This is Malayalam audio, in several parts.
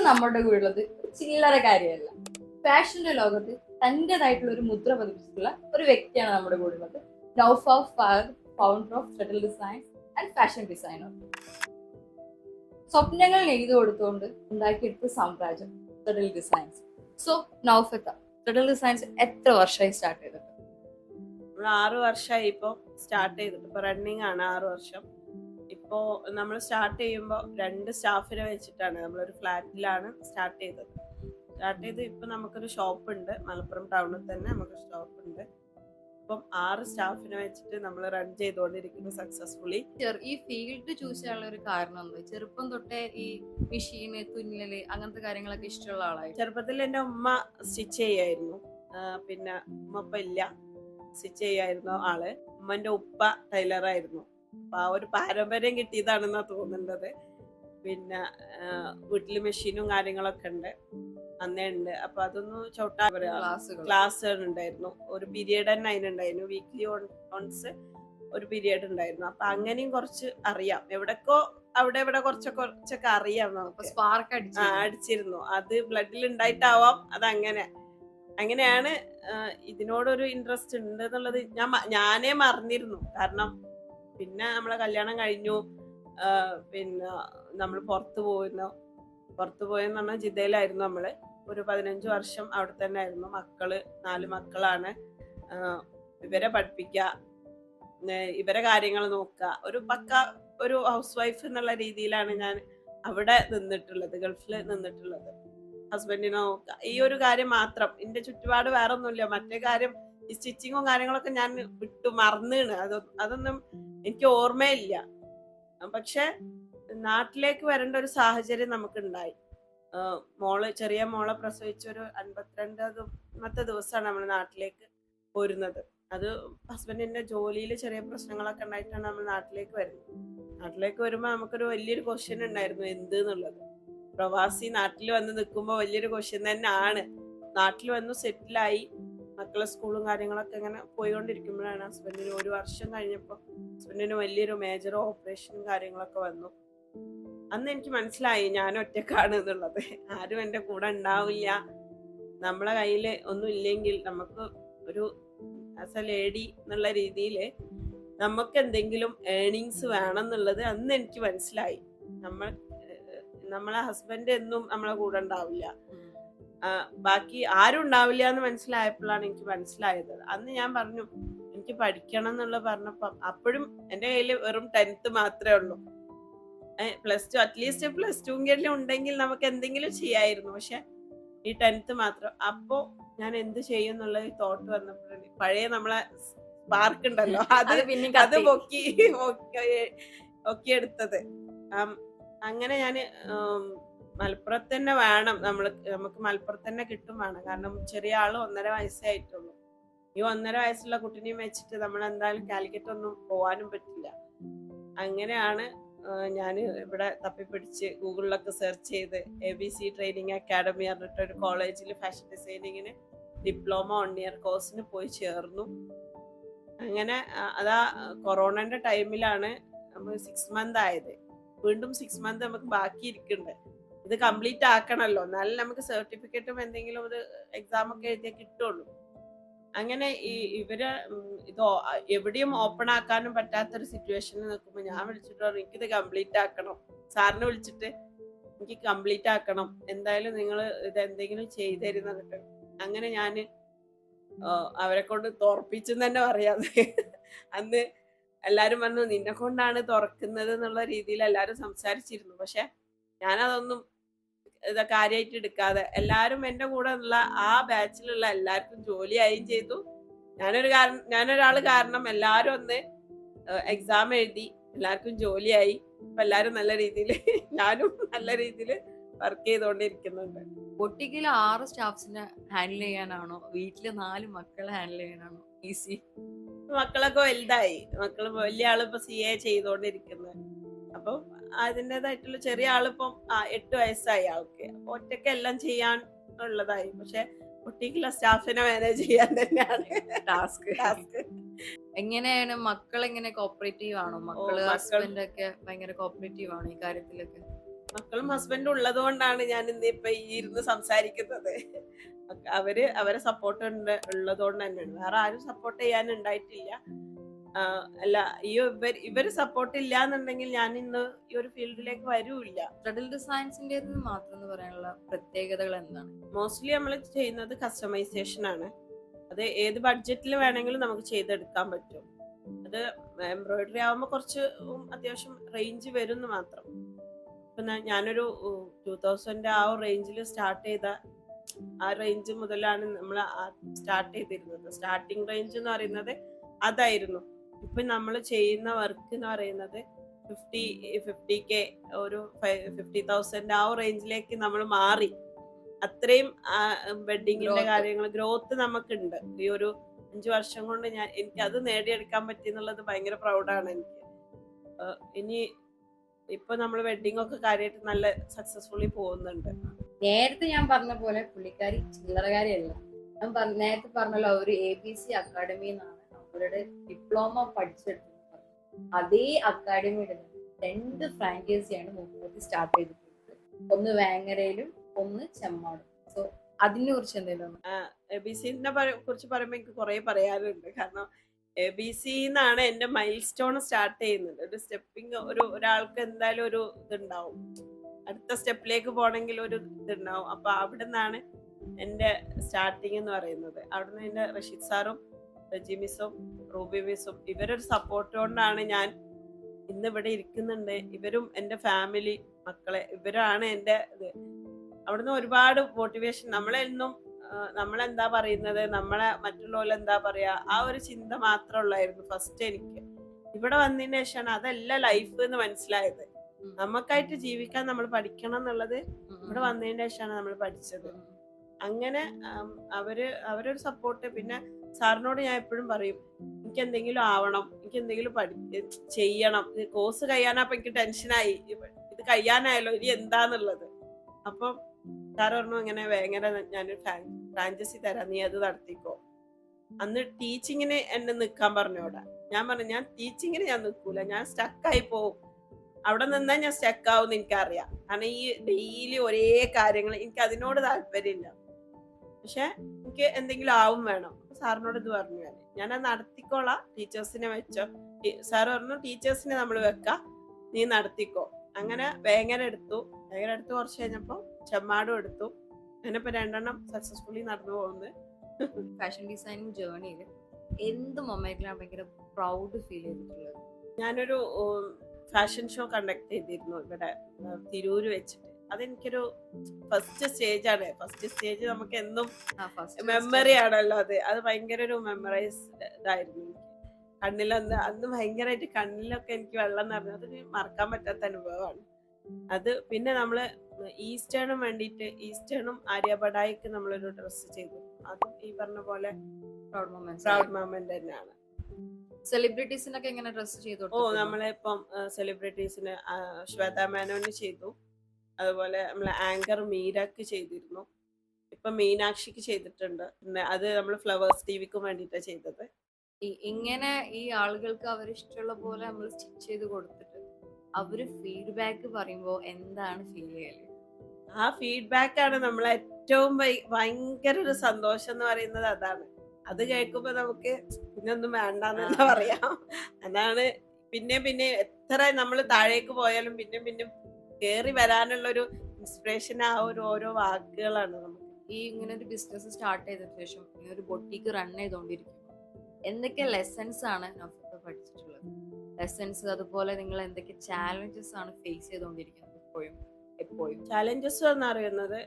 നമ്മുടെ കൂടെ ഉള്ളത് ചില്ലറ കാര്യമല്ല. ഫാഷന്റെ ലോകത്ത് തന്റേതായിട്ടുള്ള ഒരു മുദ്ര പതിപ്പിച്ചിട്ടുള്ള ഒരു വ്യക്തിയാണ് നമ്മുടെ കൂടെ ഉള്ളത്. നൗഫാഫ് Fahad, founder of Studdle designs and fashion designer. സ്വപ്നങ്ങൾ നെയ്തു കൊടുത്തുകൊണ്ട് ഉണ്ടാക്കിയെടുത്ത സാമ്രാജ്യം സ്റ്റഡിൽ ഡിസൈൻസ്. സോ നൗഫത്ത, സ്റ്റഡിൽ ഡിസൈൻസ് എത്ര വർഷമായി സ്റ്റാർട്ട് ചെയ്തിട്ട്? 6 വർഷമായി ഇപ്പോൾ സ്റ്റാർട്ട് ചെയ്തിട്ട്. ഇപ്പോൾ റണ്ണിങ് ആണ് 6 വർഷം. ഇപ്പോൾ നമ്മൾ സ്റ്റാർട്ട് ചെയ്യുമ്പോൾ 2 സ്റ്റാഫിനെ വെച്ചിട്ടാണ്, നമ്മളൊരു ഫ്ലാറ്റിലാണ് സ്റ്റാർട്ട് ചെയ്തത്. ഇപ്പം നമുക്കൊരു ഷോപ്പ് ഉണ്ട്, മലപ്പുറം ടൗണിൽ തന്നെ നമുക്ക് ഷോപ്പ് ഉണ്ട്. ഇപ്പം 6 സ്റ്റാഫിനെ വെച്ചിട്ട് നമ്മൾ റൺ ചെയ്തുകൊണ്ടിരിക്കുന്നു സക്സസ്ഫുള്ളി. ഈ ഫീൽഡ് ചൂസ് ചെയ്യാനുള്ള ഒരു കാരണം എന്താ? ചെറുപ്പം തൊട്ടേ ഈ മെഷീന്, തുന്നല്, അങ്ങനത്തെ കാര്യങ്ങളൊക്കെ ഇഷ്ടമുള്ള ആളായി? ചെറുപ്പത്തിൽ എൻ്റെ ഉമ്മ സ്റ്റിച്ച് ചെയ്യായിരുന്നു. പിന്നെ ഉമ്മ ഇപ്പം ഇല്ല, സ്റ്റിച്ച് ചെയ്യായിരുന്നു ആള്. ഉമ്മന്റെ ഉപ്പ ടൈലറായിരുന്നു. അപ്പൊ ആ ഒരു പാരമ്പര്യം കിട്ടിയതാണെന്നാ തോന്നുന്നത്. പിന്നെ വീട്ടില് മെഷീനും കാര്യങ്ങളൊക്കെ ഉണ്ട്, അന്നേ ഉണ്ട്. അപ്പൊ അതൊന്നും ചോട്ടാ ക്ലാസ്സുകൾ ഉണ്ടായിരുന്നു. ഒരു പീരിയഡ് തന്നെ അതിനുണ്ടായിരുന്നു, വീക്ക്ലി ഓൺസ് ഒരു പീരിയഡ് ഉണ്ടായിരുന്നു. അപ്പൊ അങ്ങനെയും കുറച്ച് അറിയാം, എവിടൊക്കെ അവിടെ ഇവിടെ കുറച്ചൊക്കെ അറിയാം നമുക്ക്. സ്പാർക്ക് അടിച്ചിരുന്നു. അത് ബ്ലഡിൽ ഉണ്ടായിട്ടാവാം, അങ്ങനെയാണ് ഇതിനോടൊരു ഇൻട്രസ്റ്റ് ഉണ്ട് എന്നുള്ളത് ഞാനേ മറന്നിരുന്നു. കാരണം പിന്നെ നമ്മളെ കല്യാണം കഴിഞ്ഞു, പിന്നെ നമ്മൾ പുറത്തു പോയെന്ന് പറഞ്ഞാൽ ജിദ്ദയിലായിരുന്നു. നമ്മള് ഒരു 15 വർഷം അവിടെ തന്നെ ആയിരുന്നു. 4 മക്കളാണ്. ഇവരെ പഠിപ്പിക്കുക, ഇവരെ കാര്യങ്ങൾ നോക്കുക, ഒരു ഹൗസ് വൈഫ് എന്നുള്ള രീതിയിലാണ് ഞാൻ അവിടെ നിന്നിട്ടുള്ളത്, ഗൾഫിൽ നിന്നിട്ടുള്ളത്. ഹസ്ബൻഡിനെ നോക്കുക, ഈ ഒരു കാര്യം മാത്രം. എന്റെ ചുറ്റുപാട് വേറെ ഒന്നുമില്ല. മറ്റേ കാര്യം ഈ സ്റ്റിച്ചിങ്ങും കാര്യങ്ങളൊക്കെ ഞാൻ മറന്നാണ്. അതൊന്നും എനിക്ക് ഓർമ്മയില്ല. പക്ഷെ നാട്ടിലേക്ക് വരേണ്ട ഒരു സാഹചര്യം നമുക്ക് ഉണ്ടായി. ചെറിയ മോളെ പ്രസവിച്ച ഒരു 52ാമത്തെ ദിവസമാണ് നമ്മൾ നാട്ടിലേക്ക് പോരുന്നത്. അത് ഹസ്ബൻഡിന്റെ ജോലിയിൽ ചെറിയ പ്രശ്നങ്ങളൊക്കെ ഉണ്ടായിട്ടാണ് നമ്മൾ നാട്ടിലേക്ക് വരുന്നത്. നാട്ടിലേക്ക് വരുമ്പോൾ നമുക്കൊരു വലിയൊരു ക്വസ്റ്റ്യൻ ഉണ്ടായിരുന്നു, എന്ത് എന്നുള്ളത്. പ്രവാസി നാട്ടിൽ വന്ന് നിൽക്കുമ്പോൾ വലിയൊരു ക്വസ്റ്റ്യൻ തന്നെ ആണ്. നാട്ടിൽ വന്നു സെറ്റിലായി, മക്കളെ സ്കൂളും കാര്യങ്ങളൊക്കെ അങ്ങനെ പോയിക്കൊണ്ടിരിക്കുമ്പോഴാണ് ഹസ്ബൻഡിന് 1 വർഷം കഴിഞ്ഞപ്പോൾ ഹസ്ബൻഡിന് വലിയൊരു മേജർ ഓപ്പറേഷനും കാര്യങ്ങളൊക്കെ വന്നു. അന്ന് എനിക്ക് മനസ്സിലായി ഞാൻ ഒറ്റക്കാണ് എന്നുള്ളത്. ആരും എൻ്റെ കൂടെ ഉണ്ടാവില്ല. നമ്മളെ കയ്യിൽ ഒന്നും ഇല്ലെങ്കിൽ നമുക്ക് ഒരു ആസ് എ ലേഡി എന്നുള്ള രീതിയിൽ നമുക്ക് എന്തെങ്കിലും ഏണിങ്സ് വേണം എന്നുള്ളത് അന്ന് എനിക്ക് മനസ്സിലായി. നമ്മളെ ഹസ്ബൻഡ് എന്നും നമ്മളെ കൂടെ ഉണ്ടാവില്ല, ബാക്കി ആരും ഉണ്ടാവില്ല എന്ന് മനസ്സിലായപ്പോഴാണ് എനിക്ക് മനസ്സിലായത്. അന്ന് ഞാൻ പറഞ്ഞു എനിക്ക് പഠിക്കണം എന്നുള്ള പറഞ്ഞപ്പം അപ്പോഴും എൻ്റെ കയ്യിൽ വെറും 10th മാത്രമേ ഉള്ളൂ. +2 അറ്റ്ലീസ്റ്റ് +2 ഉണ്ടെങ്കിൽ നമുക്ക് എന്തെങ്കിലും ചെയ്യായിരുന്നു. പക്ഷെ ഈ 10th മാത്രം. അപ്പോ ഞാൻ എന്ത് ചെയ്യും എന്നുള്ള തോട്ട് വന്നപ്പോഴാണ് പഴയ നമ്മളെ സ്പാർക്ക് ഉണ്ടല്ലോ, അത് പൊക്കി എടുത്തത്. അങ്ങനെ ഞാന് മലപ്പുറത്ത് തന്നെ വേണം, നമുക്ക് മലപ്പുറത്ത് തന്നെ കിട്ടും വേണം. കാരണം ചെറിയ ആള് 1.5 വയസ്സേ ആയിട്ടുള്ളൂ. ഈ 1.5 വയസ്സുള്ള കുട്ടീനെയും വെച്ചിട്ട് നമ്മൾ എന്തായാലും കാലിക്കറ്റ് ഒന്നും പോവാനും പറ്റില്ല. അങ്ങനെയാണ് ഞാൻ ഇവിടെ തപ്പിപ്പിടിച്ച് ഗൂഗിളിലൊക്കെ സെർച്ച് ചെയ്ത് ABC ട്രെയിനിങ് അക്കാഡമി പറഞ്ഞിട്ട് ഒരു കോളേജിൽ ഫാഷൻ ഡിസൈനിങ്ങിന് ഡിപ്ലോമ 1 ഇയർ കോഴ്സിന് പോയി ചേർന്നു. അങ്ങനെ അതാ കൊറോണന്റെ ടൈമിലാണ് നമ്മൾ 6 മന്ത് ആയത്. വീണ്ടും 6 മന്ത് നമുക്ക് ബാക്കി ഇരിക്കുന്നുണ്ട്. ഇത് കംപ്ലീറ്റ് ആക്കണമല്ലോ, എന്നാലും നമുക്ക് സർട്ടിഫിക്കറ്റും എന്തെങ്കിലും ഒരു എക്സാം ഒക്കെ എഴുതിയാൽ കിട്ടുള്ളൂ. അങ്ങനെ ഇവര് ഇത് എവിടെയും ഓപ്പൺ ആക്കാനും പറ്റാത്തൊരു സിറ്റുവേഷനിൽ നിൽക്കുമ്പോൾ ഞാൻ വിളിച്ചിട്ട് പറഞ്ഞു എനിക്കിത് കംപ്ലീറ്റ് ആക്കണം. സാറിനെ വിളിച്ചിട്ട് എനിക്ക് കംപ്ലീറ്റ് ആക്കണം, എന്തായാലും നിങ്ങൾ ഇത് എന്തെങ്കിലും ചെയ്തു തരുന്നിട്ട്. അങ്ങനെ ഞാൻ അവരെ കൊണ്ട് തുറപ്പിച്ചെന്ന് തന്നെ പറയാതെ. അന്ന് എല്ലാരും പറഞ്ഞു നിന്നെ കൊണ്ടാണ് തുറക്കുന്നത് എന്നുള്ള രീതിയിൽ എല്ലാരും സംസാരിച്ചിരുന്നു. പക്ഷെ ഞാനതൊന്നും കാര്യമായിട്ട് എടുക്കാതെ എല്ലാരും എൻ്റെ കൂടെ ഉള്ള ആ ബാച്ചിലുള്ള എല്ലാവർക്കും ജോലിയായും ചെയ്തു. ഞാനൊരാള് കാരണം എല്ലാരും ഒന്ന് എക്സാം എഴുതി, എല്ലാവർക്കും ജോലിയായി. ഇപ്പൊ എല്ലാരും നല്ല രീതിയിൽ, ഞാനും നല്ല രീതിയിൽ വർക്ക് ചെയ്തുകൊണ്ടിരിക്കുന്നുണ്ട്. ബൊട്ടിക്കില് 6 സ്റ്റാഫ്സിനെ ഹാൻഡിൽ ചെയ്യാനാണോ, വീട്ടില് 4 മക്കളെ ഹാൻഡിൽ ചെയ്യാനാണോ ഈസി? മക്കളൊക്കെ വലുതായി. വലിയ ആള് ഇപ്പൊ CA ചെയ്തോണ്ടിരിക്കുന്നത്. അപ്പൊ അതിൻ്റെതായിട്ടുള്ള ചെറിയ ആളിപ്പം 8 വയസ്സായി ആൾക്ക്. അപ്പൊ ഒറ്റയ്ക്ക് എല്ലാം ചെയ്യാൻ ഉള്ളതായി. പക്ഷെ ബൊട്ടിക്കിലെ സ്റ്റാഫിനെ മാനേജ് ചെയ്യാൻ തന്നെയാണ് ടാസ്ക്. എങ്ങനെയാണ് മക്കളെങ്ങനെ കോപ്പറേറ്റീവ് ആണോ? ഹസ്ബൻഡ് ഒക്കെ ഭയങ്കര കോപ്പറേറ്റീവ് ആണോ ഈ കാര്യത്തിലൊക്കെ? മക്കളും ഹസ്ബൻഡും ഉള്ളത് കൊണ്ടാണ് ഞാൻ ഇന്ന് ഇപ്പൊ ഈ ഇരുന്ന് സംസാരിക്കുന്നത്. അവരെ സപ്പോർട്ട് ഉള്ളത് കൊണ്ട് തന്നെയാണ്. വേറെ ആരും സപ്പോർട്ട് ചെയ്യാൻ ഉണ്ടായിട്ടില്ല. അല്ല, ഇവര് സപ്പോർട്ട് ഇല്ല എന്നുണ്ടെങ്കിൽ ഞാൻ ഇന്ന് ഈ ഒരു ഫീൽഡിലേക്ക് വരൂല്ല. ഷട്ടിൽ ഡിസൈൻസിന്റെ മാത്രം എന്ന് പറയാനുള്ള പ്രത്യേകതകൾ എന്താണ്? മോസ്റ്റ്ലി നമ്മൾ ചെയ്യുന്നത് കസ്റ്റമൈസേഷൻ ആണ്. അത് ഏത് ബഡ്ജറ്റിൽ വേണമെങ്കിലും നമുക്ക് ചെയ്തെടുക്കാൻ പറ്റും. അത് എംബ്രോയിഡറി ആവുമ്പോൾ കുറച്ച് അത്യാവശ്യം റേഞ്ച് വരും എന്ന് മാത്രം. ഇപ്പൊ ഞാനൊരു 2000 ആ റേഞ്ചിൽ സ്റ്റാർട്ട് ചെയ്ത ആ റേഞ്ച് മുതലാണ് നമ്മൾ സ്റ്റാർട്ട് ചെയ്തിരുന്നത്. സ്റ്റാർട്ടിങ് റേഞ്ച് എന്ന് പറയുന്നത് അതായിരുന്നു. ഇപ്പൊ നമ്മൾ ചെയ്യുന്ന വർക്ക് എന്ന് പറയുന്നത് 50K, ഒരു 50,000 ആ റേഞ്ചിലേക്ക് നമ്മൾ മാറി. അത്രയും വെഡിങ്ങിന്റെ കാര്യങ്ങൾ ഗ്രോത്ത് നമുക്കുണ്ട്. ഈ ഒരു 5 വർഷം കൊണ്ട് എനിക്ക് അത് നേടിയെടുക്കാൻ പറ്റി എന്നുള്ളത് ഭയങ്കര പ്രൗഡാണ് എനിക്ക്. ഇനി ഇപ്പൊ നമ്മൾ വെഡിങ് ഒക്കെ കാര്യമായിട്ട് നല്ല സക്സസ്ഫുള്ളി പോകുന്നുണ്ട്. നേരത്തെ ഞാൻ പറഞ്ഞ പോലെ പുള്ളിക്കാരി ചില്ലറകാരിയല്ല. ഞാൻ നേരത്തെ പറഞ്ഞല്ലോ, ഒരു ABC അക്കാഡമി എന്നാണ് അവരുടെ ഡിപ്ലോമ പഠിച്ചെടുത്തത്. അതേ അക്കാഡമിയുടെ 2 ഫ്രാഞ്ചൈസിയാണ് മൂപ്പത്തി സ്റ്റാർട്ട് ചെയ്തിട്ടുള്ളത്. ഒന്ന് വേങ്ങരയിലും ഒന്ന് ചെമ്മാടും. സോ അതിനെ കുറിച്ച് എന്തെങ്കിലും ABCനെ കുറിച്ച് പറയുമ്പോൾ എനിക്ക് കുറെ പറയാനുണ്ട്. കാരണം ABC എന്നാണ് എന്റെ മൈൽ സ്റ്റോൺ സ്റ്റാർട്ട് ചെയ്യുന്നത്. ഒരു സ്റ്റെപ്പിങ് ഒരാൾക്ക് എന്തായാലും ഒരു ഇതുണ്ടാവും, അടുത്ത സ്റ്റെപ്പിലേക്ക് പോകണമെങ്കിൽ ഒരു ഇതുണ്ടാവും. അപ്പൊ അവിടെ നിന്നാണ് എന്റെ സ്റ്റാർട്ടിങ് എന്ന് പറയുന്നത്. അവിടെ നിന്ന് എന്റെ റഷീദ് സാറും റജി മിസ്സും റൂബി മിസ്സും ഇവരൊരു സപ്പോർട്ട് കൊണ്ടാണ് ഞാൻ ഇന്ന് ഇവിടെ ഇരിക്കുന്നുണ്ട്. ഇവരും എന്റെ ഫാമിലി, മക്കളെ, ഇവരാണ് എന്റെ ഇത്. അവിടുന്ന് ഒരുപാട് മോട്ടിവേഷൻ. നമ്മളെന്താ പറയുന്നത്, നമ്മളെ മറ്റുള്ളവർ എന്താ പറയാ, ആ ഒരു ചിന്ത മാത്രമേ ഉള്ളായിരുന്നു ഫസ്റ്റ് എനിക്ക്. ഇവിടെ വന്നതിന് ശേഷമാണ് അതല്ല ലൈഫ് എന്ന് മനസ്സിലായത്. നമുക്കായിട്ട് ജീവിക്കാൻ നമ്മൾ പഠിക്കണം എന്നുള്ളത് ഇവിടെ വന്നതിന് ശേഷമാണ് നമ്മൾ പഠിച്ചത്. അങ്ങനെ അവരൊരു സപ്പോർട്ട്. പിന്നെ സാറിനോട് ഞാൻ എപ്പോഴും പറയും, എനിക്ക് എന്തെങ്കിലും ആവണം, എനിക്ക് എന്തെങ്കിലും ചെയ്യണം. ഇത് കോഴ്സ് കഴിയാനപ്പോ എനിക്ക് ടെൻഷനായി, ഇത് കഴിയാനായല്ലോ ഇനി എന്താന്നുള്ളത്. അപ്പം സാർ പറഞ്ഞു, ഇങ്ങനെ വേങ്ങര ഞാനൊരു ഫ്രാഞ്ചൈസി തരാം, നീ അത് നടത്തിക്കോ. അന്ന് ടീച്ചിങ്ങിന് എന്നെ നിൽക്കാൻ പറഞ്ഞോടാ. ഞാൻ പറഞ്ഞു, ഞാൻ ടീച്ചിങ്ങിന് ഞാൻ നിൽക്കൂല, ഞാൻ സ്റ്റക്കായി പോവും. അവിടെ നിന്നാൽ ഞാൻ സ്റ്റക്കാവും എനിക്കറിയാം. കാരണം ഈ ഡെയിലി ഒരേ കാര്യങ്ങൾ എനിക്ക് അതിനോട് താല്പര്യമില്ല. പക്ഷെ എനിക്ക് എന്തെങ്കിലും ആവും വേണം. സാറിനോട് ഇത് പറഞ്ഞു ഞാനത് നടത്തിക്കോളാം, ടീച്ചേഴ്സിനെ വെച്ചോ. സാറ് പറഞ്ഞു, ടീച്ചേഴ്സിനെ നമ്മൾ വെക്കാം, നീ നടത്തിക്കോ. അങ്ങനെ വേങ്ങര എടുത്തു കുറച്ച് കഴിഞ്ഞപ്പോ ചെമ്മാടും എടുത്തു. അങ്ങനെ ഇപ്പൊ 2 സക്സസ്ഫുള്ളി നടന്നു പോകുന്നത്. ഫാഷൻ ഡിസൈനിങ് ജേർണിയിൽ എന്ത് മൊമെന്റിലാണ് ഭയങ്കര പ്രൗഡ് ഫീൽ ചെയ്തിട്ടുള്ളത്? ഞാനൊരു ഫാഷൻ ഷോ കണ്ടക്ട് ചെയ്തിരുന്നു ഇവിടെ തിരൂര് വെച്ചിട്ട്. അതെനിക്കൊരു ഫസ്റ്റ് സ്റ്റേജാണ്. ഫസ്റ്റ് സ്റ്റേജ് നമുക്ക് എന്നും മെമ്മറി ആണല്ലോ. അത് ഭയങ്കര ഒരു മെമ്മറൈസ് ഇതായിരുന്നു എനിക്ക്. അന്ന് ഭയങ്കരമായിട്ട് കണ്ണിലൊക്കെ എനിക്ക് വെള്ളം നിറഞ്ഞു. അതൊരു മറക്കാൻ പറ്റാത്ത അനുഭവമാണ് അത്. പിന്നെ നമ്മള് ഈസ്റ്റേണും ആര്യബഡായിക്ക് നമ്മളൊരു ഡ്രസ്സ് ചെയ്തു. അതും ഈ പറഞ്ഞ പോലെ പ്രൗഡ് മൊമെന്റ് തന്നെയാണ്. സെലിബ്രിറ്റീസിനൊക്കെ എങ്ങനെ ഡ്രസ് ചെയ്തു? നമ്മളിപ്പം സെലിബ്രിറ്റീസിന് ശ്വേത മേനോന് ചെയ്തു. അതുപോലെ നമ്മളെ ആങ്കർ മീരക്ക് ചെയ്തിരുന്നു. ഇപ്പൊ മീനാക്ഷിക്ക് ചെയ്തിട്ടുണ്ട്. പിന്നെ അത് നമ്മൾ ഫ്ലവേഴ്സ് ടിവിക്ക് വേണ്ടിയിട്ടാണ് ചെയ്തത്. ഇങ്ങനെ ഈ ആളുകൾക്ക് അവരിഷ്ടമുള്ള പോലെ നമ്മൾ സ്റ്റിച്ച് ചെയ്ത് കൊടുത്തിട്ട് അവര് ഫീഡ്ബാക്ക് പറയുമ്പോ എന്താണ് ഫീൽ ചെയ്യല്? ആ ഫീഡ്ബാക്ക് ആണ് നമ്മളെ ഏറ്റവും ഭയങ്കര ഒരു സന്തോഷം എന്ന് പറയുന്നത്. അതാണ്. അത് കേൾക്കുമ്പോ നമുക്ക് പിന്നെ ഒന്നും വേണ്ടെന്ന് പറയാം. അതാണ്. പിന്നെ എത്ര നമ്മൾ താഴേക്ക് പോയാലും പിന്നെ കേറി വരാനുള്ള ഒരു ഇൻസ്പിറേഷൻ ആ ഓരോ വാക്കുകളാണ് നമുക്ക്. ഈ ഇങ്ങനെ ഒരു ബിസിനസ് സ്റ്റാർട്ട് ചെയ്തതിനു ശേഷം ഈ ഒരു ബൊട്ടീക്ക് റൺ ചെയ്തോണ്ടിരിക്കും, എന്തൊക്കെ ലെസൺസ് ആണ് നഫ്സ പഠിച്ചിട്ടുള്ളത്? ലെസൺസ്, അതുപോലെ നിങ്ങൾ എന്തൊക്കെ ചാലഞ്ചസ് ആണ് ഫേസ് ചെയ്തുകൊണ്ടിരിക്കുന്നത് എപ്പോഴും? ചാലഞ്ചസ് എന്ന് പറയുന്നത്,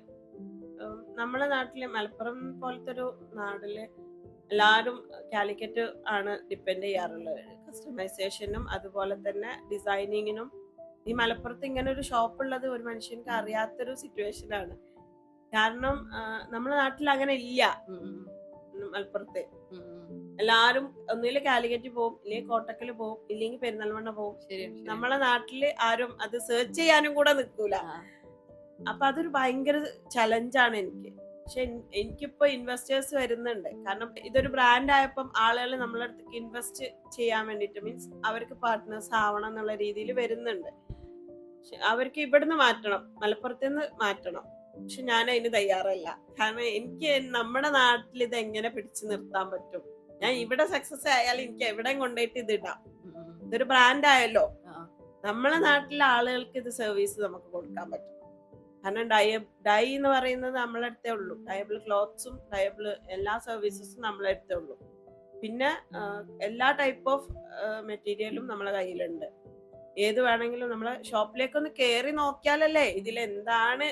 നമ്മളെ നാട്ടില് മലപ്പുറം പോലത്തെ ഒരു നാട്ടില് എല്ലാവരും കാലിക്കറ്റ് ആണ് ഡിപ്പെൻഡ് ചെയ്യാറുള്ളത്. കസ്റ്റമൈസേഷനും അതുപോലെ തന്നെ ഡിസൈനിങ്ങിനും. ഈ മലപ്പുറത്ത് ഇങ്ങനെ ഒരു ഷോപ്പ് ഉള്ളത് ഒരു മനുഷ്യർക്ക് അറിയാത്തൊരു സിറ്റുവേഷൻ ആണ്. കാരണം നമ്മുടെ നാട്ടിൽ അങ്ങനെ ഇല്ല. മലപ്പുറത്ത് എല്ലാരും ഒന്നുകിൽ കാലിക്കറ്റ് പോകും, ഇല്ലെങ്കിൽ കോട്ടക്കല് പോകും, ഇല്ലെങ്കിൽ പെരിന്തൽമണ്ണ പോകും. നമ്മളെ നാട്ടില് ആരും അത് സെർച്ച് ചെയ്യാനും കൂടെ നിൽക്കൂല. അപ്പൊ അതൊരു ഭയങ്കര ചലഞ്ചാണ് എനിക്ക്. പക്ഷെ എനിക്കിപ്പോ ഇൻവെസ്റ്റേഴ്സ് വരുന്നുണ്ട്. കാരണം ഇതൊരു ബ്രാൻഡ് ആയപ്പം ആളുകൾ നമ്മളെ അടുത്തേക്ക് ഇൻവെസ്റ്റ് ചെയ്യാൻ വേണ്ടിട്ട്, മീൻസ് അവർക്ക് പാർട്ട്നേഴ്സ് ആവണം എന്നുള്ള രീതിയിൽ വരുന്നുണ്ട്. അവർക്ക് ഇവിടുന്ന് മാറ്റണം, മലപ്പുറത്ത് നിന്ന് മാറ്റണം. പക്ഷെ ഞാൻ അതിന് തയ്യാറല്ല. കാരണം എനിക്ക് നമ്മുടെ നാട്ടിൽ ഇത് എങ്ങനെ പിടിച്ചു നിർത്താൻ പറ്റും? ഞാൻ ഇവിടെ സക്സസ് ആയാലും എനിക്ക് എവിടെയും കൊണ്ടുപോയിട്ട് ഇത് ഇടാം. ഇതൊരു ബ്രാൻഡ് ആയല്ലോ. നമ്മളെ നാട്ടിലെ ആളുകൾക്ക് ഇത് സർവീസ് നമുക്ക് കൊടുക്കാൻ പറ്റും. കാരണം ഡൈ എന്ന് പറയുന്നത് നമ്മളെ അടുത്തേ ഉള്ളൂ. ഡയബിൾ ക്ലോത്ത്സും ഡയബിൾ എല്ലാ സർവീസസും നമ്മളെ അടുത്തേ ഉള്ളൂ. പിന്നെ എല്ലാ ടൈപ്പ് ഓഫ് മെറ്റീരിയലും നമ്മളെ കയ്യിലുണ്ട്. ഏത് വേണമെങ്കിലും നമ്മളെ ഷോപ്പിലേക്ക് ഒന്ന് കയറി നോക്കിയാലല്ലേ ഇതിൽ എന്താണ്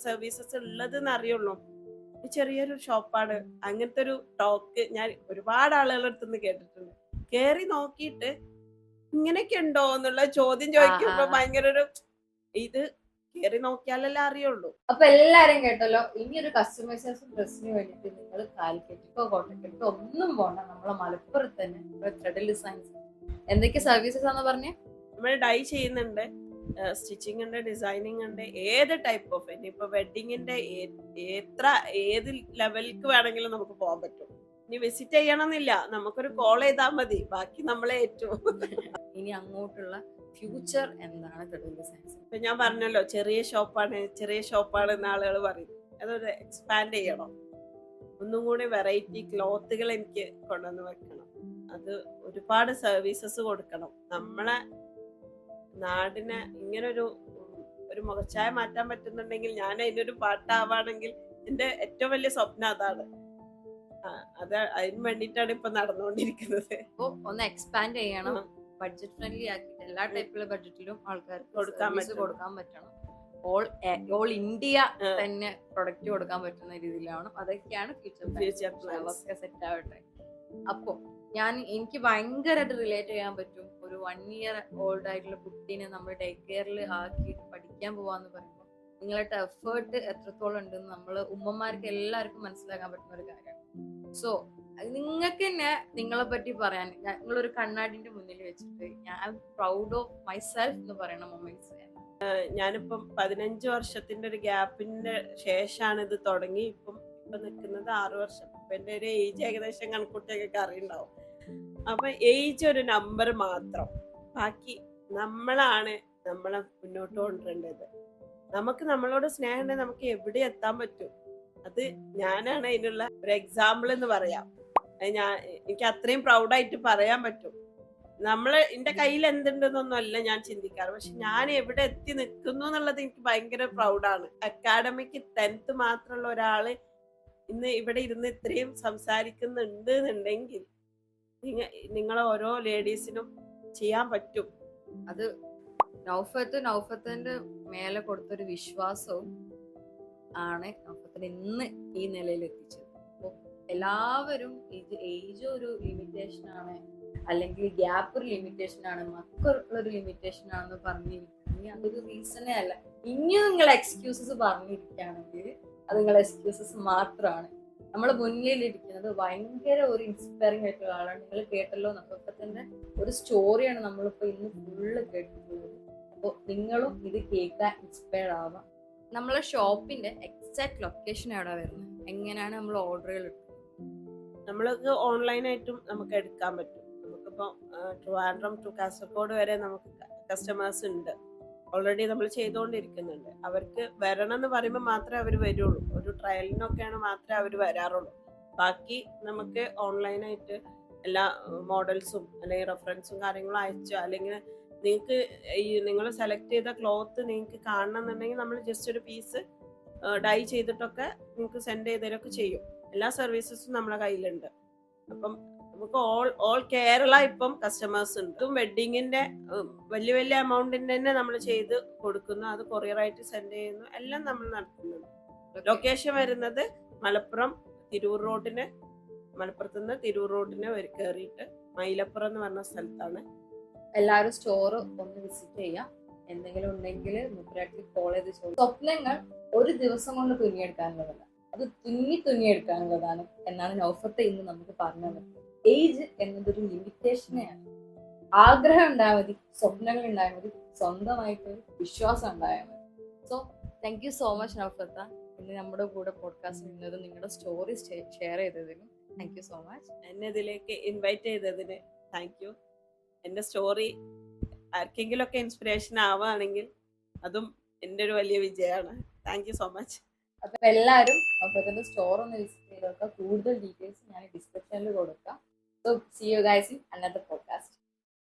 സർവീസസ് ഉള്ളത് എന്ന് അറിയുള്ളൂ. ചെറിയൊരു ഷോപ്പാണ്, അങ്ങനത്തെ ഒരു ടോക്ക് ഞാൻ ഒരുപാട് ആളുകളുടെ അടുത്തുനിന്ന് കേട്ടിട്ടുണ്ട്. കയറി നോക്കിയിട്ട് ഇങ്ങനെയൊക്കെ ഉണ്ടോ എന്നുള്ള ചോദ്യം ചോദിക്കുമ്പോ ഭയങ്കര ഒരു ഇത് കയറി നോക്കിയാലല്ലേ അറിയുള്ളൂ. അപ്പൊ എല്ലാരും കേട്ടല്ലോ, ഇനി ഒരു കസ്റ്റമൈസേഷൻ ഡ്രസ്സിന് വേണ്ടിട്ട് നിങ്ങൾ കാലിക്കറ്റോ കോട്ടക്കറ്റോ ഒന്നും പോണ്ട, നമ്മളെ മലപ്പുറത്ത് തന്നെ ത്രെഡൽ ഡിസൈൻസ്. എന്തൊക്കെ സർവീസസ് ആണെന്ന് പറഞ്ഞേ? നമ്മൾ ഡൈ ചെയ്യുന്നുണ്ട്, സ്റ്റിച്ചിങ് ഉണ്ട്, ഡിസൈനിങ് ഉണ്ട്, ഏത് ടൈപ്പ് ഓഫ് ഇനിയിപ്പോ വെഡിങ്ങിന്റെ ഏത് ലെവലിലേക്ക് വേണമെങ്കിലും നമുക്ക് പോകാൻ പറ്റും. ഇനി വിസിറ്റ് ചെയ്യണമെന്നില്ല, നമുക്കൊരു കോൾ ചെയ്താൽ മതി, ബാക്കി നമ്മളെ ഏറ്റവും. ഇനി അങ്ങോട്ടുള്ള ഫ്യൂച്ചർ എന്താണ് ത്രെഡൽ ഡിസൈൻസ്? ഇപ്പൊ ഞാൻ പറഞ്ഞല്ലോ ചെറിയ ഷോപ്പാണ് എന്ന് ആളുകൾ പറയും. അതൊരു എക്സ്പാൻഡ് ചെയ്യണം, ഒന്നും കൂടി വെറൈറ്റി ക്ലോത്തുകൾ എനിക്ക് കൊണ്ടുവന്ന് വെക്കണം, അത് ഒരുപാട് സർവീസസ് കൊടുക്കണം. നമ്മളെ നാടിനെ ഇങ്ങനെ ഒരു മുഖച്ഛായ മാറ്റാൻ പറ്റുന്നുണ്ടെങ്കിൽ, ഞാൻ അതിനൊരു പാട്ടാവാണെങ്കിൽ എന്റെ ഏറ്റവും വലിയ സ്വപ്നം അതാണ്. അതിന് വേണ്ടിയിട്ടാണ് ഇപ്പൊ നടന്നുകൊണ്ടിരിക്കുന്നത്. അപ്പൊ ഒന്ന് എക്സ്പാൻഡ് ചെയ്യണം, ബഡ്ജറ്റ് ഫ്രണ്ട്ലി ആക്കിയിട്ട് എല്ലാ ടൈപ്പിലുള്ള ബഡ്ജറ്റിലും ആൾക്കാർക്ക് കൊടുക്കാൻ പറ്റണം. ഓൾ ഇന്ത്യ തന്നെ പ്രൊഡക്റ്റ് കൊടുക്കാൻ പറ്റുന്ന രീതിയിലാണ്. അതൊക്കെയാണ് ഫ്യൂച്ചർ സെറ്റ് ആവട്ടെ. അപ്പൊ എനിക്ക് ഭയങ്കരമായിട്ട് റിലേറ്റ് ചെയ്യാൻ പറ്റും. ഒരു 1 year ഓൾഡ് ആയിട്ടുള്ള കുട്ടീനെ നമ്മൾ ഡേ കെയറിൽ ആക്കിയിട്ട് പഠിക്കാൻ പോവാന്ന് പറയുമ്പോൾ നിങ്ങളുടെ എഫേർട്ട് എത്രത്തോളം ഉണ്ടെന്ന് നമ്മൾ ഉമ്മമാർക്ക് എല്ലാവർക്കും മനസ്സിലാക്കാൻ പറ്റുന്ന ഒരു കാര്യമാണ്. സോ നിങ്ങൾക്ക് തന്നെ നിങ്ങളെ പറ്റി പറയാൻ, നിങ്ങളൊരു കണ്ണാടിന്റെ മുന്നിൽ വെച്ചിട്ട് ഞാൻ പ്രൗഡ് ഓഫ് മൈസെൽഫ് എന്ന് പറയുന്ന മൊമെന്റ്സ്. ഞാനിപ്പം 15 വർഷത്തിന്റെ ഒരു ഗ്യാപ്പിന്റെ ശേഷമാണ് ഇത് തുടങ്ങി. ഇപ്പൊ നിൽക്കുന്നത് 6 വർഷം. അപ്പൊ എന്റെ ഒരു ഏജ് ഏകദേശം കണക്കൂട്ടിയൊക്കെ അറിയുണ്ടാവും. അപ്പൊ ഏജ് ഒരു നമ്പർ മാത്രം, ബാക്കി നമ്മളാണ് നമ്മളെ മുന്നോട്ട് കൊണ്ടുവരേണ്ടത്. നമുക്ക് നമ്മളോട് സ്നേഹം ഉണ്ടെങ്കിൽ നമുക്ക് എവിടെ എത്താൻ പറ്റും. അത് ഞാനാണ് അതിനുള്ള ഒരു എക്സാമ്പിൾ എന്ന് പറയാം. എനിക്ക് അത്രയും പ്രൗഡായിട്ട് പറയാൻ പറ്റും. എന്റെ കയ്യിൽ എന്തുണ്ടെന്നൊന്നും അല്ല ഞാൻ ചിന്തിക്കാറ്, പക്ഷെ ഞാൻ എവിടെ എത്തി നിൽക്കുന്നു എന്നുള്ളത് എനിക്ക് ഭയങ്കര പ്രൗഡാണ്. അക്കാഡമിക്ക് 10th മാത്രമുള്ള ഒരാള് ഇന്ന് ഇവിടെ ഇരുന്ന് ഇത്രയും സംസാരിക്കുന്നുണ്ട് എന്നുണ്ടെങ്കിൽ നിങ്ങളെ ഓരോ ലേഡീസിനും ചെയ്യാൻ പറ്റും. അത് നൗഫത്തിന്റെ മേലെ കൊടുത്തൊരു വിശ്വാസവും ആണ് നൗഫത്തിനെ ഇന്ന് ഈ നിലയിൽ എത്തിച്ചത്. അപ്പൊ എല്ലാവരും ഏജ് ഒരു ലിമിറ്റേഷൻ ആണ്, അല്ലെങ്കിൽ ഗ്യാപ്പ് ഒരു ലിമിറ്റേഷൻ ആണ്, മക്കളുള്ളൊരു ലിമിറ്റേഷൻ ആണെന്ന് പറഞ്ഞിരിക്കുകയാണെങ്കിൽ അതൊരു റീസണേ അല്ല. ഇനിയും നിങ്ങൾ എക്സ്ക്യൂസസ് പറഞ്ഞിരിക്കുകയാണെങ്കിൽ അത് നിങ്ങളെ എക്സ്ക്യൂസസ് മാത്രമാണ്. നമ്മളെ മുന്നിലിരിക്കുന്നത് ഭയങ്കര ഒരു ഇൻസ്പയറിംഗ് ആയിട്ടുള്ള ആളാണ്. നിങ്ങൾ കേട്ടല്ലോ, നൗഫത്തിന്റെ ഒരു സ്റ്റോറിയാണ് നമ്മളിപ്പോ ഇന്ന് ഫുള്ള് കേട്ടിട്ടുള്ളത്. അപ്പോൾ നിങ്ങളും ഇത് കേൾക്കാൻ ഇൻസ്പയർഡ് ആവാം. നമ്മളെ ഷോപ്പിന്റെ എക്സാക്ട് ലൊക്കേഷൻ എവിടെ വരുന്നത്, എങ്ങനെയാണ് നമ്മൾ ഓർഡറുകൾ എടുക്കുന്നത്? നമ്മൾക്ക് ഓൺലൈനായിട്ടും നമുക്ക് എടുക്കാൻ പറ്റും. നമുക്കിപ്പോ ട്രിവാൻഡ്രം ടു കാസർഗോഡ് വരെ നമുക്ക് കസ്റ്റമേഴ്സ് ഉണ്ട്. ഓൾറെഡി നമ്മൾ ചെയ്തുകൊണ്ടിരിക്കുന്നുണ്ട്. അവർക്ക് വരണം എന്ന് പറയുമ്പോൾ മാത്രമേ അവർ വരുള്ളൂ. ഒരു ട്രയലിനൊക്കെയാണ് മാത്രമേ അവർ വരാറുള്ളൂ. ബാക്കി നമുക്ക് ഓൺലൈനായിട്ട് എല്ലാ മോഡൽസും അല്ലെങ്കിൽ റെഫറൻസും കാര്യങ്ങളും അയച്ചോ, അല്ലെങ്കിൽ നിങ്ങൾക്ക് നിങ്ങൾ സെലക്ട് ചെയ്ത ക്ലോത്ത് നിങ്ങൾക്ക് കാണണം എന്നുണ്ടെങ്കിൽ നമ്മൾ ജസ്റ്റ് ഒരു പീസ് ഡൈ ചെയ്തിട്ടൊക്കെ നിങ്ങൾക്ക് സെൻഡ് ചെയ്തതിലൊക്കെ ചെയ്യും. എല്ലാ സർവീസസും നമ്മളെ കയ്യിലുണ്ട്. അപ്പം നമുക്ക് ഓൾ കേരള ഇപ്പം കസ്റ്റമേഴ്സ് ഉണ്ട്. വെഡിങ്ങിന്റെ വലിയ വലിയ എമൗണ്ടിന്റെ തന്നെ നമ്മൾ ചെയ്ത് കൊടുക്കുന്നു. അത് കൊറിയറായിട്ട് സെൻഡ് ചെയ്യുന്നു, എല്ലാം നമ്മൾ നടത്തുന്നുണ്ട്. ലൊക്കേഷൻ വരുന്നത് മലപ്പുറം തിരൂർ റോഡിന്, മലപ്പുറത്ത് നിന്ന് തിരൂർ റോഡിന് കയറിയിട്ട് മൈലപ്പുറം എന്ന് പറഞ്ഞ സ്ഥലത്താണ്. എല്ലാവരും സ്റ്റോർ ഒന്ന് വിസിറ്റ് ചെയ്യാം. എന്തെങ്കിലും ഉണ്ടെങ്കിൽ മുപ്പരാട്ടി കോൾ ചെയ്ത് ചോദിക്കും. സ്വപ്നങ്ങൾ ഒരു ദിവസം കൊണ്ട് തുന്നിയെടുക്കാനുള്ളതല്ല, അത് തുന്നിയെടുക്കാനുള്ളതാണ് എന്നാണ് നൗഫത്ത് ഇന്ന് നമുക്ക് പറഞ്ഞു തന്നത്. ഏജ് എന്നതൊരു ലിമിറ്റേഷനെയാണ്. ആഗ്രഹം ഉണ്ടായാൽ മതി, സ്വപ്നങ്ങൾ ഉണ്ടായാൽ മതി, സ്വന്തമായിട്ട് വിശ്വാസം ഉണ്ടായാൽ മതി. So thank you so much നൗഫത്ത, ഇന്ന് നമ്മുടെ കൂടെ പോഡ്കാസ്റ്റ് നിന്നതും നിങ്ങളുടെ സ്റ്റോറീസ് ഷെയർ ചെയ്തതിനും താങ്ക് യു സോ മച്ച്. എന്നെ ഇതിലേക്ക് ഇൻവൈറ്റ് ചെയ്തതിന് താങ്ക് യു. എൻ്റെ സ്റ്റോറി ആർക്കെങ്കിലും ഒക്കെ ഇൻസ്പിറേഷൻ ആവുകയാണെങ്കിൽ അതും എൻ്റെ ഒരു വലിയ വിജയമാണ്. Thank you so much. അപ്പൊ എല്ലാവരും നൗഫത്തിന്റെ സ്റ്റോർ ഒന്ന് വിസിറ്റ് ചെയ്ത് നോക്കുക. കൂടുതൽ ഡീറ്റെയിൽസ് ഞാൻ ഡിസ്ക്രിപ്ഷനിൽ കൊടുക്കാം. So see you guys in another